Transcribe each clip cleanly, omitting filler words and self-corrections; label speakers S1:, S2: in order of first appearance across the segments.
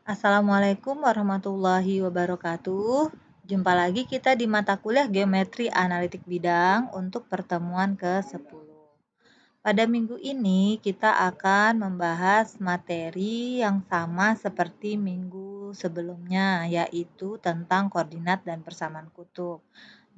S1: Assalamualaikum warahmatullahi wabarakatuh. Jumpa lagi kita di mata kuliah Geometri Analitik Bidang untuk pertemuan ke-10. Pada minggu ini kita akan membahas materi yang sama seperti minggu sebelumnya, yaitu tentang koordinat dan persamaan kutub.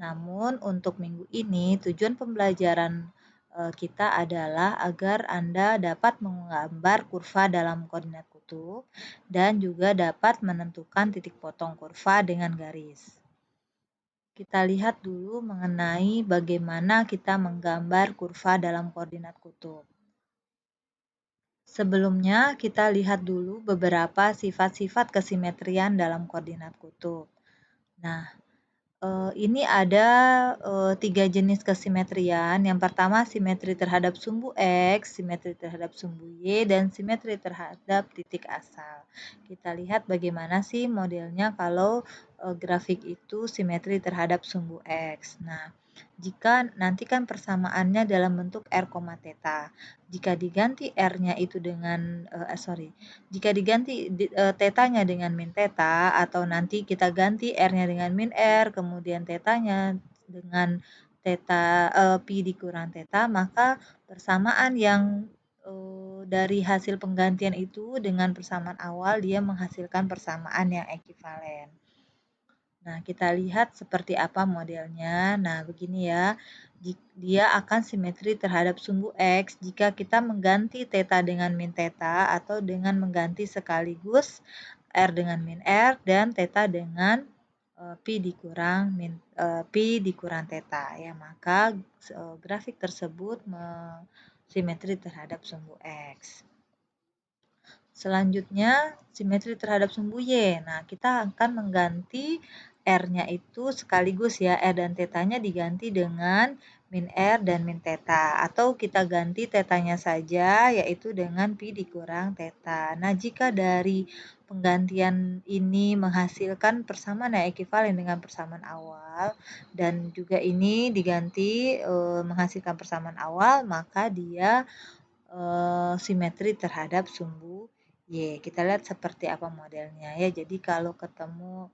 S1: Namun untuk minggu ini tujuan pembelajaran kita adalah agar Anda dapat menggambar kurva dalam koordinat kutub dan juga dapat menentukan titik potong kurva dengan garis. Kita lihat dulu mengenai bagaimana kita menggambar kurva dalam koordinat kutub. Sebelumnya, kita lihat dulu beberapa sifat-sifat kesimetrian dalam koordinat kutub. Nah, ini ada 3 jenis kesimetrian. Yang pertama simetri terhadap sumbu X, simetri terhadap sumbu Y, dan simetri terhadap titik asal. Kita lihat bagaimana sih modelnya kalau grafik itu simetri terhadap sumbu X. Nah, jika nanti kan persamaannya dalam bentuk R, theta. Jika diganti R-nya itu dengan jika diganti tetanya dengan min theta atau nanti kita ganti R-nya dengan min R, kemudian tetanya dengan theta pi dikurang theta, maka persamaan yang dari hasil penggantian itu dengan persamaan awal dia menghasilkan persamaan yang ekivalen. Nah, kita lihat seperti apa modelnya. Nah, begini ya. Dia akan simetri terhadap sumbu X jika kita mengganti theta dengan min theta atau dengan mengganti sekaligus R dengan min R dan theta dengan pi dikurang theta ya. Maka grafik tersebut simetri terhadap sumbu X. Selanjutnya simetri terhadap sumbu Y. Nah, kita akan mengganti R-nya itu sekaligus ya, R dan tetanya diganti dengan min R dan min theta. Atau kita ganti tetanya saja, yaitu dengan pi dikurang theta. Nah, jika dari penggantian ini menghasilkan persamaan yang ekivalen dengan persamaan awal, dan juga ini diganti menghasilkan persamaan awal, maka dia simetri terhadap sumbu Y. Kita lihat seperti apa modelnya ya. Jadi kalau ketemu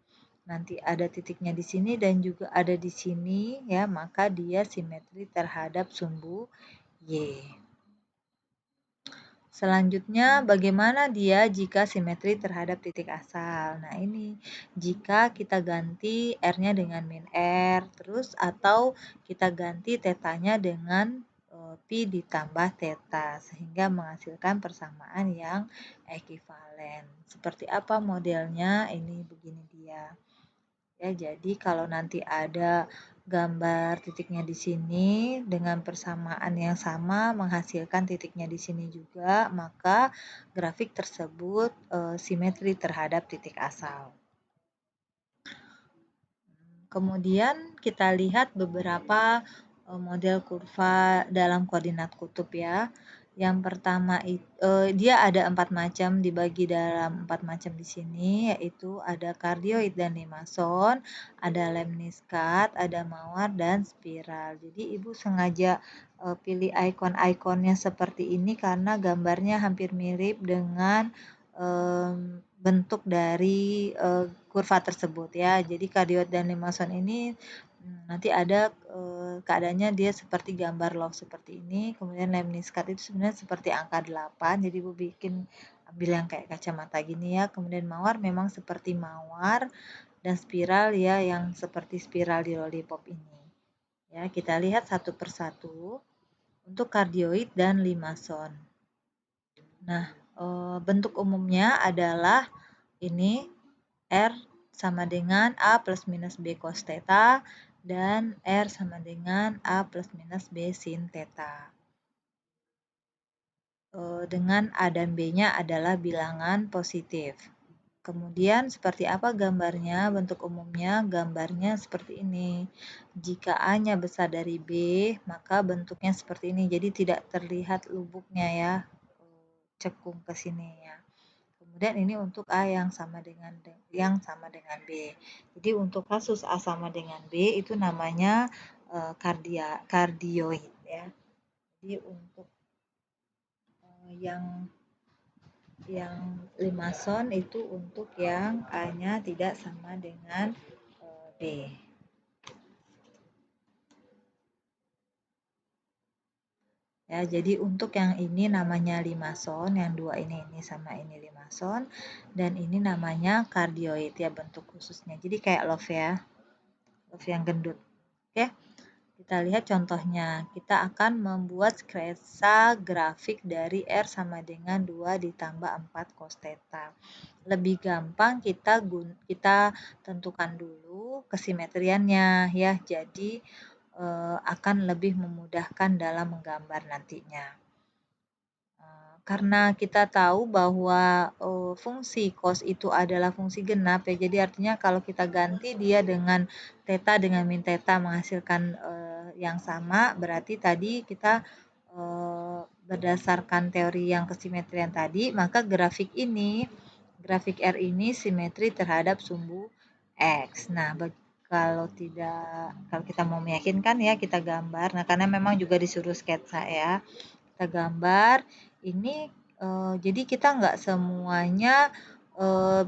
S1: nanti ada titiknya di sini dan juga ada di sini ya, maka dia simetri terhadap sumbu Y. Selanjutnya, bagaimana dia jika simetri terhadap titik asal? Nah, ini jika kita ganti R-nya dengan min R, terus atau kita ganti tetanya dengan pi ditambah theta, sehingga menghasilkan persamaan yang ekivalen. Seperti apa modelnya? Ini begini dia. Ya, jadi kalau nanti ada gambar titiknya di sini dengan persamaan yang sama menghasilkan titiknya di sini juga, maka grafik tersebut simetri terhadap titik asal. Kemudian kita lihat beberapa model kurva dalam koordinat kutub ya. Yang pertama dia ada 4 macam, dibagi dalam 4 macam di sini, yaitu ada kardioid dan limason, ada lemniskat, ada mawar dan spiral. Jadi Ibu sengaja pilih ikon-ikonnya seperti ini karena gambarnya hampir mirip dengan bentuk dari kurva tersebut ya. Jadi kardioid dan limason ini nanti ada keadaannya dia seperti gambar log seperti ini. Kemudian lemniskat itu sebenarnya seperti angka 8. Jadi Ibu bikin ambil yang kayak kacamata gini ya. Kemudian mawar memang seperti mawar dan spiral ya yang seperti spiral di lollipop ini. Ya, kita lihat satu persatu untuk kardioid dan limason. Nah, bentuk umumnya adalah ini R sama dengan A plus minus B cos theta dan R sama dengan A plus minus B sin theta. Dengan A dan B-nya adalah bilangan positif. Kemudian seperti apa gambarnya? Bentuk umumnya gambarnya seperti ini. Jika A-nya besar dari B, maka bentuknya seperti ini. Jadi tidak terlihat lubuknya ya, cekung ke sini ya. Kemudian ini untuk A yang sama dengan B. Jadi untuk kasus A sama dengan B itu namanya kardioid ya. Jadi untuk yang Yang limason itu untuk yang A-nya tidak sama dengan B. Ya, jadi untuk yang ini namanya limason, yang dua ini sama ini limason, dan ini namanya kardioid ya bentuk khususnya. Jadi kayak love ya, love yang gendut. Oke, kita lihat contohnya. Kita akan membuat sketsa grafik dari R sama dengan 2 ditambah 4 cos theta. Lebih gampang kita tentukan dulu kesimetriannya ya. Jadi akan lebih memudahkan dalam menggambar nantinya. Karena kita tahu bahwa fungsi cos itu adalah fungsi genap ya, jadi artinya kalau kita ganti dia dengan theta dengan min theta menghasilkan yang sama, berarti tadi kita berdasarkan teori yang kesimetrian tadi, maka grafik R ini simetri terhadap sumbu X. Nah, kalau kita mau meyakinkan ya kita gambar. Nah, karena memang juga disuruh sketsa ya. Kita gambar ini jadi kita nggak semuanya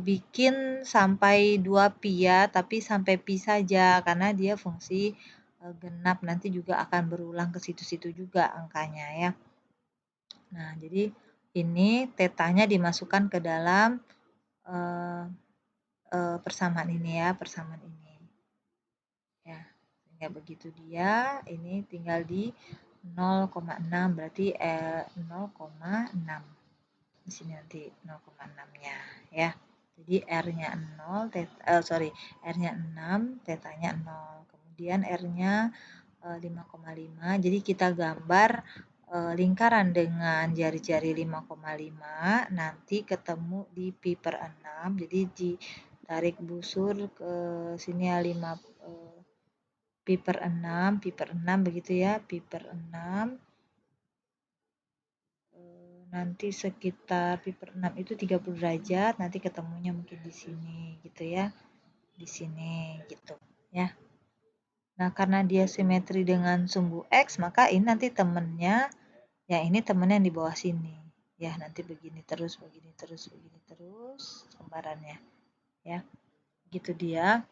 S1: bikin sampai 2 pi ya, tapi sampai pi saja karena dia fungsi genap nanti juga akan berulang ke situ-situ juga angkanya ya. Nah, jadi ini tetanya dimasukkan ke dalam persamaan ini ya, persamaan ini. Ya, sehingga begitu dia ini tinggal di 0,6 berarti 0,6. Di sini nanti 0,6-nya ya. Jadi R-nya 0, R-nya 6, tetanya 0. Kemudian R-nya 5,5. Jadi kita gambar lingkaran dengan jari-jari 5,5, nanti ketemu di pi per 6. Jadi ditarik busur ke sini ya 5 pi per 6 begitu ya, pi per 6. Nanti sekitar pi per 6 itu 30 derajat, nanti ketemunya mungkin di sini gitu ya. Di sini gitu ya. Nah, karena dia simetri dengan sumbu X, maka ini nanti temennya, ya ini temennya yang di bawah sini. Ya, nanti begini terus, begini terus, begini terus gambarannya. Ya, gitu dia.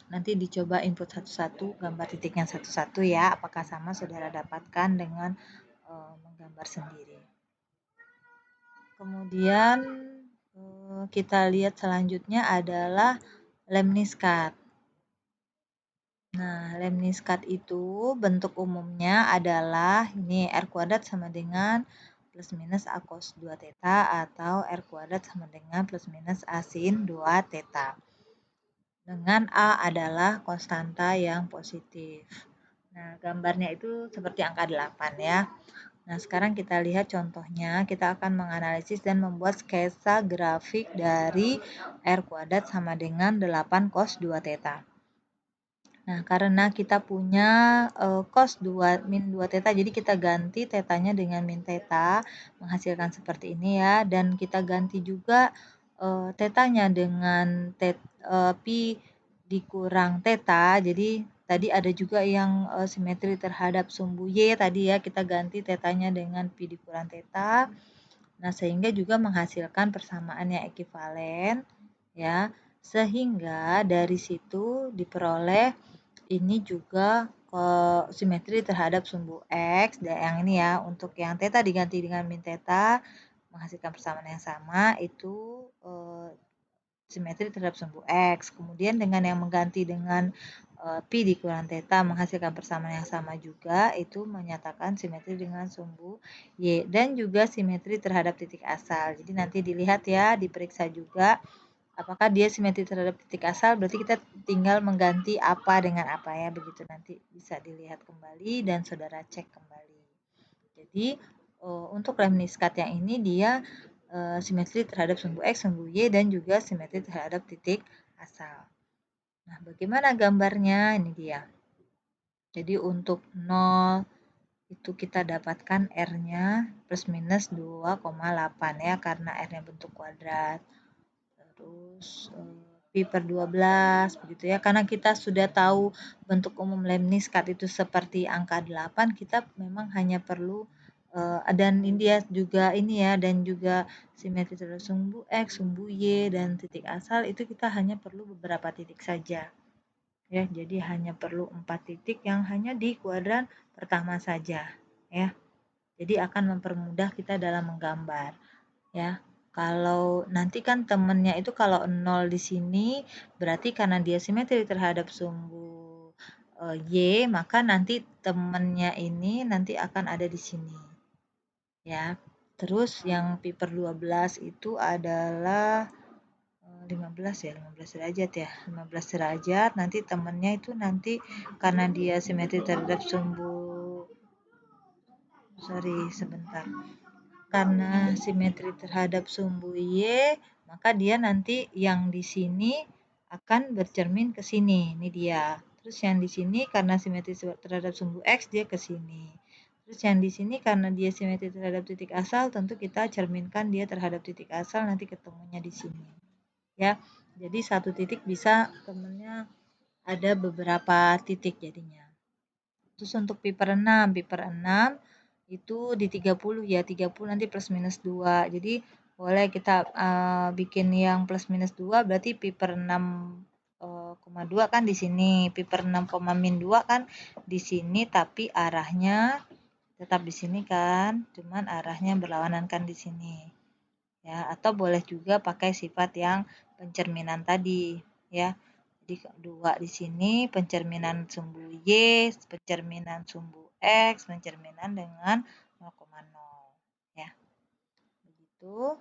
S1: Nanti dicoba input satu-satu, gambar titiknya satu-satu ya. Apakah sama saudara dapatkan dengan menggambar sendiri. Kemudian kita lihat selanjutnya adalah lemniskat. Nah, lemniskat itu bentuk umumnya adalah ini R kuadrat sama dengan plus minus A cos 2 theta atau R kuadrat sama dengan plus minus A sin 2 theta. Dengan A adalah konstanta yang positif. Nah, gambarnya itu seperti angka 8 ya. Nah, sekarang kita lihat contohnya. Kita akan menganalisis dan membuat sketsa grafik dari R kuadrat sama dengan 8 cos 2 theta. Nah, karena kita punya cos 2 min 2 theta, jadi kita ganti tetanya dengan min theta, menghasilkan seperti ini ya. Dan kita ganti juga tetanya dengan pi dikurang theta, jadi tadi ada juga yang simetri terhadap sumbu Y tadi ya, kita ganti tetanya dengan pi dikurang theta. Nah, sehingga juga menghasilkan persamaan yang ekivalen ya. Sehingga dari situ diperoleh ini juga simetri terhadap sumbu X dan yang ini ya, untuk yang theta diganti dengan min theta menghasilkan persamaan yang sama itu simetri terhadap sumbu X. Kemudian dengan yang mengganti dengan pi dikurang theta menghasilkan persamaan yang sama juga, itu menyatakan simetri dengan sumbu Y dan juga simetri terhadap titik asal. Jadi nanti dilihat ya, diperiksa juga apakah dia simetri terhadap titik asal, berarti kita tinggal mengganti apa dengan apa ya, begitu nanti bisa dilihat kembali dan saudara cek kembali. Jadi untuk lemniskat yang ini dia simetri terhadap sumbu X, sumbu Y, dan juga simetri terhadap titik asal. Nah, bagaimana gambarnya? Ini dia. Jadi untuk 0 itu kita dapatkan R-nya plus minus 2,8 ya, karena R-nya bentuk kuadrat. Terus pi per 12 begitu ya. Karena kita sudah tahu bentuk umum lemniskat itu seperti angka 8, kita memang hanya perlu Dan ini dia juga ini ya, dan juga simetri terhadap sumbu X, sumbu Y, dan titik asal itu kita hanya perlu beberapa titik saja. Ya, jadi hanya perlu 4 titik yang hanya di kuadran pertama saja ya. Jadi akan mempermudah kita dalam menggambar ya. Kalau nanti kan temennya itu kalau 0 di sini berarti karena dia simetri terhadap sumbu Y, maka nanti temennya ini nanti akan ada di sini ya. Terus yang pi per 12 itu adalah 15 ya, 15 derajat ya. 15 derajat, nanti temennya itu nanti karena dia simetri terhadap sumbu, sorry sebentar. Karena simetri terhadap sumbu Y, maka dia nanti yang di sini akan bercermin ke sini. Ini dia. Terus yang di sini karena simetri terhadap sumbu X, dia ke sini. Terus yang di sini karena dia simetri terhadap titik asal, tentu kita cerminkan dia terhadap titik asal, nanti ketemunya di sini. Ya. Jadi satu titik bisa temennya ada beberapa titik jadinya. Terus untuk pi per 6, itu di 30 ya, 30 nanti plus minus 2. Jadi boleh kita bikin yang plus minus 2, berarti pi per 6,2 kan di sini, pi per 6, min 2 kan di sini, tapi arahnya tetap di sini kan, cuman arahnya berlawanan kan di sini. Ya, atau boleh juga pakai sifat yang pencerminan tadi ya. Jadi 2 di sini pencerminan sumbu Y, pencerminan sumbu X, pencerminan dengan 0,0 ya. Begitu.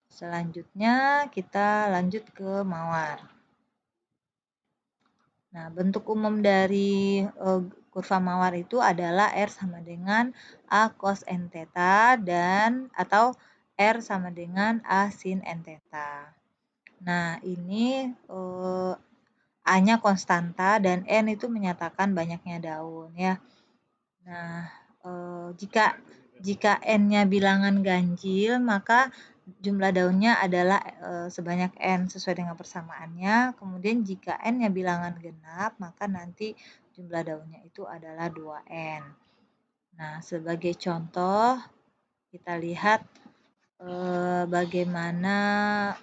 S1: Selanjutnya kita lanjut ke mawar. Nah, bentuk umum dari kurva mawar itu adalah R sama dengan A cos n theta dan atau R sama dengan A sin n theta. Nah, ini A-nya konstanta dan N itu menyatakan banyaknya daun ya. Nah, jika N-nya bilangan ganjil, maka jumlah daunnya adalah sebanyak N sesuai dengan persamaannya. Kemudian jika N-nya bilangan genap, maka nanti jumlah daunnya itu adalah 2N. Nah, sebagai contoh, kita lihat bagaimana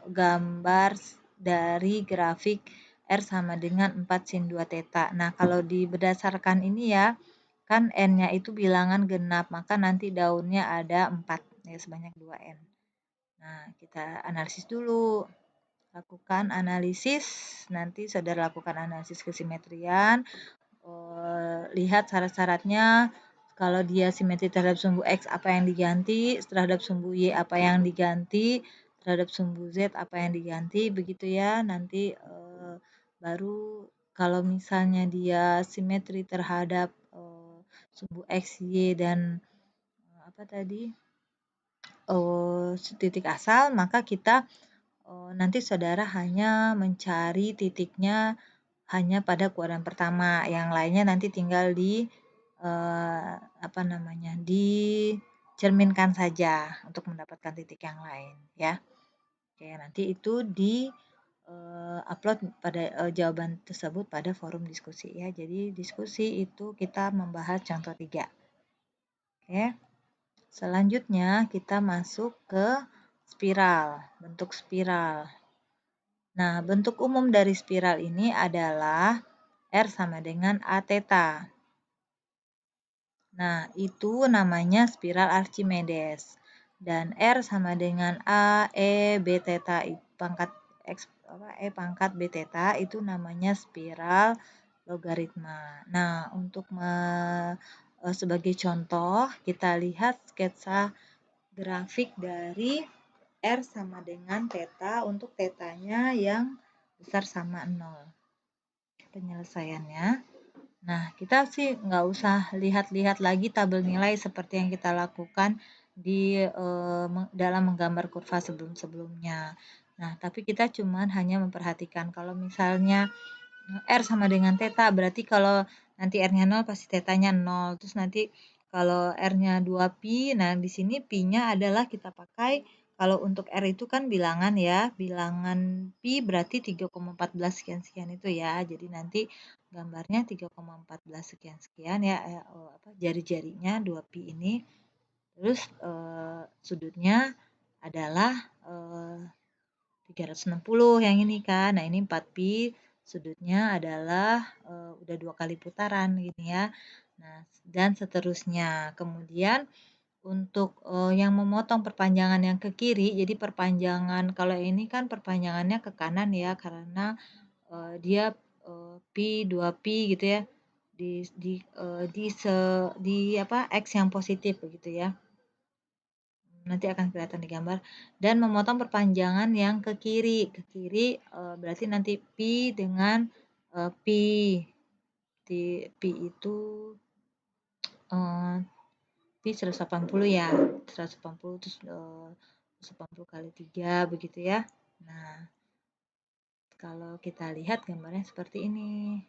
S1: gambar dari grafik R sama dengan 4 sin 2 theta. Nah, kalau berdasarkan ini ya, kan N-nya itu bilangan genap, maka nanti daunnya ada 4, ya sebanyak 2N. Nah, kita analisis dulu. Lakukan analisis, nanti saudara lakukan analisis kesimetrian, lihat syarat-syaratnya. Kalau dia simetri terhadap sumbu X, apa yang diganti, terhadap sumbu Y, apa yang diganti, terhadap sumbu Z, apa yang diganti, begitu ya. Nanti baru kalau misalnya dia simetri terhadap sumbu X, Y, dan apa tadi, titik asal, maka kita nanti saudara hanya mencari titiknya hanya pada kuadran pertama, yang lainnya nanti tinggal dicerminkan saja untuk mendapatkan titik yang lain ya. Oke, nanti itu upload pada jawaban tersebut pada forum diskusi ya. Jadi diskusi itu kita membahas contoh 3. Oke. Selanjutnya kita masuk ke spiral, bentuk spiral. Nah, bentuk umum dari spiral ini adalah R sama dengan A theta. Nah, itu namanya spiral Archimedes. Dan R sama dengan A, E, B theta pangkat X, E pangkat B theta itu namanya spiral logaritma. Nah, untuk sebagai contoh, kita lihat sketsa grafik dari R sama dengan theta untuk tetanya yang besar sama 0. Penyelesaiannya. Nah, kita sih nggak usah lihat-lihat lagi tabel nilai seperti yang kita lakukan dalam menggambar kurva sebelum-sebelumnya. Nah, tapi kita cuman hanya memperhatikan kalau misalnya R sama dengan theta, berarti kalau nanti R-nya 0 pasti theta-nya 0. Terus nanti kalau R-nya 2pi, nah di sini pi-nya adalah kita pakai, kalau untuk R itu kan bilangan ya, bilangan pi berarti 3,14 sekian-sekian itu ya. Jadi nanti gambarnya 3,14 sekian-sekian ya, jari-jarinya 2pi ini. Terus sudutnya adalah 360 yang ini kan. Nah, ini 4pi, sudutnya adalah udah 2 kali putaran gini ya. Nah, dan seterusnya. Kemudian untuk yang memotong perpanjangan yang ke kiri, jadi perpanjangan kalau ini kan perpanjangannya ke kanan ya, karena dia pi 2pi gitu ya. Di apa x yang positif begitu ya. Nanti akan kelihatan di gambar, dan memotong perpanjangan yang ke kiri. Ke kiri berarti nanti pi dengan pi. Pi itu pi 180 ya. 180 terus 180 kali 3 begitu ya. Nah, kalau kita lihat gambarnya seperti ini.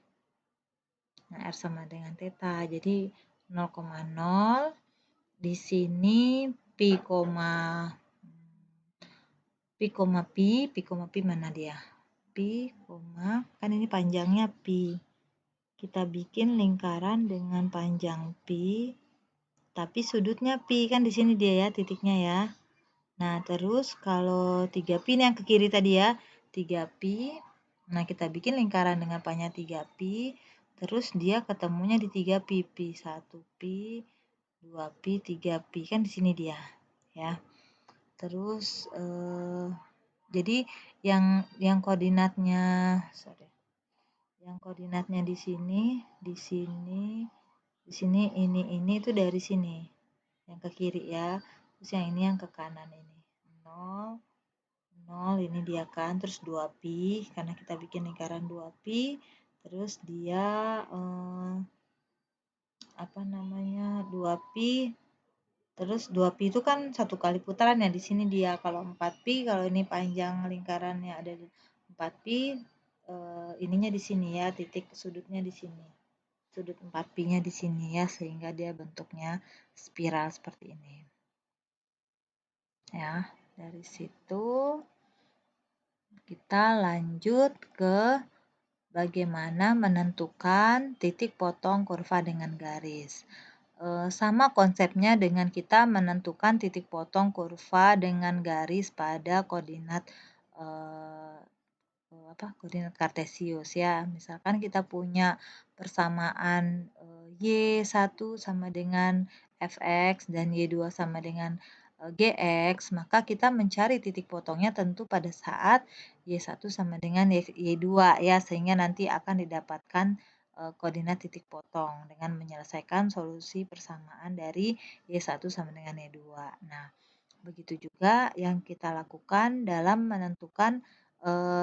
S1: Nah, R sama dengan theta. Jadi 0,0 di sini pi, pi mana dia? Pi, kan ini panjangnya pi. Kita bikin lingkaran dengan panjang pi, tapi sudutnya pi, kan di sini dia ya titiknya ya. Nah, terus kalau 3pi ini yang ke kiri tadi ya, 3pi. Nah, kita bikin lingkaran dengan panjang 3pi, terus dia ketemunya di 3pi, pi 1pi, 2pi, 3pi, kan di sini dia ya. Terus jadi yang koordinatnya di sini, ini itu dari sini. Yang ke kiri ya. Terus yang ini yang ke kanan ini. 0, 0 ini dia kan, terus 2pi karena kita bikin lingkaran 2pi, terus dia apa namanya 2pi, terus 2pi itu kan 1 kali putaran ya, di sini dia. Kalau 4pi, kalau ini panjang lingkarannya ada di 4pi, ininya di sini ya, titik sudutnya di sini. Sudut 4pi-nya di sini ya, sehingga dia bentuknya spiral seperti ini. Ya, dari situ kita lanjut ke bagaimana menentukan titik potong kurva dengan garis. Sama konsepnya dengan kita menentukan titik potong kurva dengan garis pada koordinat koordinat kartesius ya. Misalkan kita punya persamaan Y1 sama dengan fx dan Y2 sama dengan gx, maka kita mencari titik potongnya tentu pada saat Y1 sama dengan Y2 ya, sehingga nanti akan didapatkan koordinat titik potong dengan menyelesaikan solusi persamaan dari Y1 sama dengan Y2. Nah, begitu juga yang kita lakukan dalam menentukan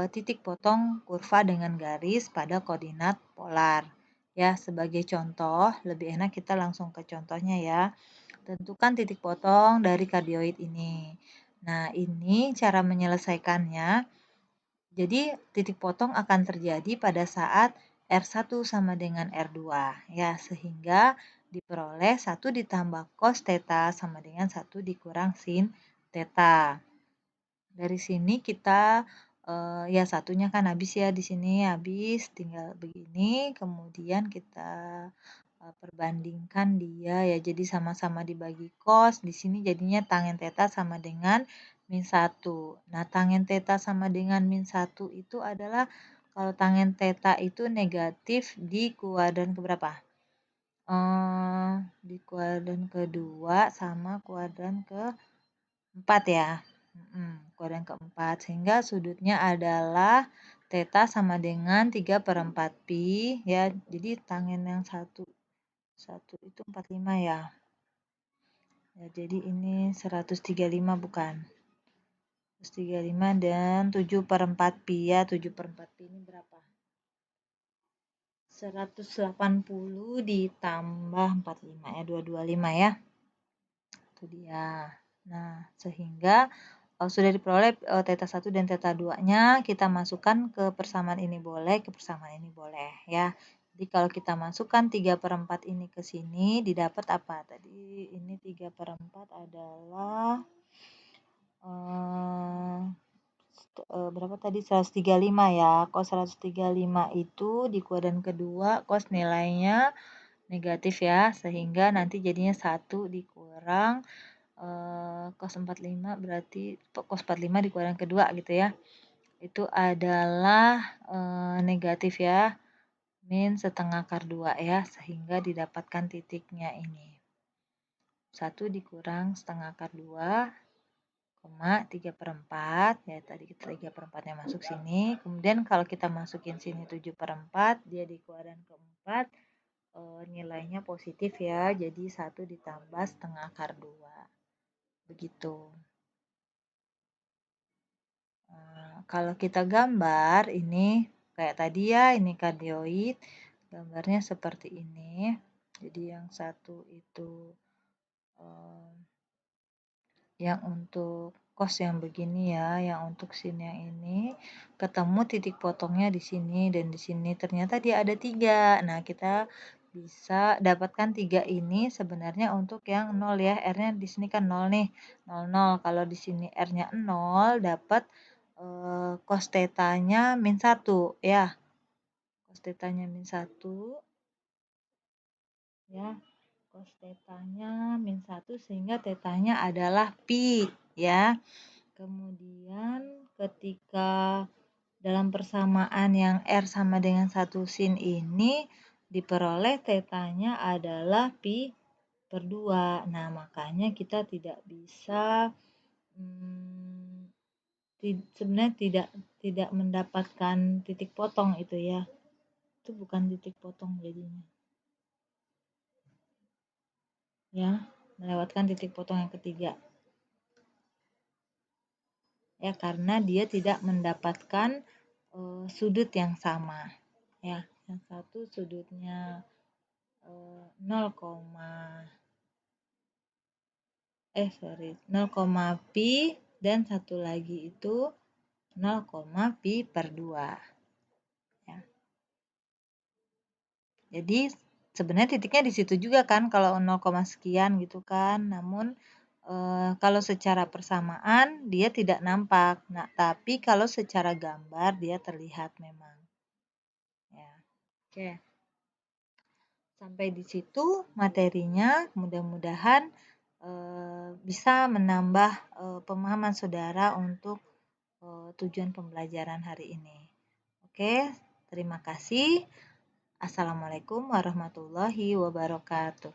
S1: titik potong kurva dengan garis pada koordinat polar. Ya, sebagai contoh, lebih enak kita langsung ke contohnya ya. Tentukan titik potong dari kardioid ini. Nah, ini cara menyelesaikannya. Jadi, titik potong akan terjadi pada saat R1 sama dengan R2. Ya, sehingga diperoleh 1 ditambah cos theta sama dengan 1 dikurang sin theta. Dari sini kita ya satunya kan habis ya, di sini habis, tinggal begini, kemudian kita perbandingkan dia ya, jadi sama-sama dibagi cos, di sini jadinya tangen theta sama dengan min 1. Nah, tangen theta sama dengan min 1 itu adalah kalau tangen theta itu negatif di kuadran keberapa? Di kuadran kedua sama kuadran keempat ya. Kuadran keempat, sehingga sudutnya adalah theta sama dengan 3/4 pi ya. Jadi tangen yang satu itu 45 ya. Ya, jadi ini 135 bukan. 135 dan 7/4 pi ya. 7/4 pi ini berapa? 180 ditambah 45 ya, 225 ya. Itu dia. Nah, sehingga sudah diperoleh theta 1 dan theta 2-nya, kita masukkan ke persamaan ini boleh, ke persamaan ini boleh ya. Jadi kalau kita masukkan 3/4 ini ke sini, didapat apa? Tadi ini 3/4 adalah berapa tadi? 135 ya. Cos 135 itu di kuadran kedua, cos nilainya negatif ya, sehingga nanti jadinya 1 dikurang cos 45 berarti cos 45 di kuadran kedua gitu ya. Itu adalah negatif ya, min setengah akar 2 ya, sehingga didapatkan titiknya ini. 1 dikurang setengah akar 2, 3/4, ya tadi 3/4-nya masuk sini. Kemudian kalau kita masukin sini 7/4, dia di kuadran keempat, nilainya positif ya, jadi 1 ditambah setengah akar 2. Begitu. Kalau kita gambar ini kayak tadi ya, ini kardioid, gambarnya seperti ini. Jadi yang satu itu yang untuk cos yang begini ya, yang untuk sin yang ini ketemu titik potongnya di sini dan di sini, ternyata dia ada 3. Nah, kita bisa dapatkan 3 ini sebenarnya untuk yang 0 ya, R-nya di sini kan 0 nih, 0, 0. Kalau di sini R-nya 0, dapat cos θ-nya min 1 ya. Cos θ-nya min 1 ya. Cos θ-nya min 1 sehingga θ-nya adalah pi ya. Kemudian ketika dalam persamaan yang R sama dengan 1 sin ini diperoleh θ-nya adalah pi per 2. Nah, makanya kita tidak bisa sebenarnya tidak mendapatkan titik potong itu ya. Itu bukan titik potong jadinya. Ya, melewatkan titik potong yang ketiga. Ya, karena dia tidak mendapatkan sudut yang sama. Ya, yang satu sudutnya 0, 0, pi dan satu lagi itu 0, pi per 2. Ya. Jadi sebenarnya titiknya di situ juga kan kalau 0, sekian gitu kan. Namun kalau secara persamaan dia tidak nampak. Nah, tapi kalau secara gambar dia terlihat memang. Ya. Oke. Sampai di situ materinya, mudah-mudahan bisa menambah pemahaman saudara untuk tujuan pembelajaran hari ini. Oke, terima kasih. Assalamualaikum warahmatullahi wabarakatuh.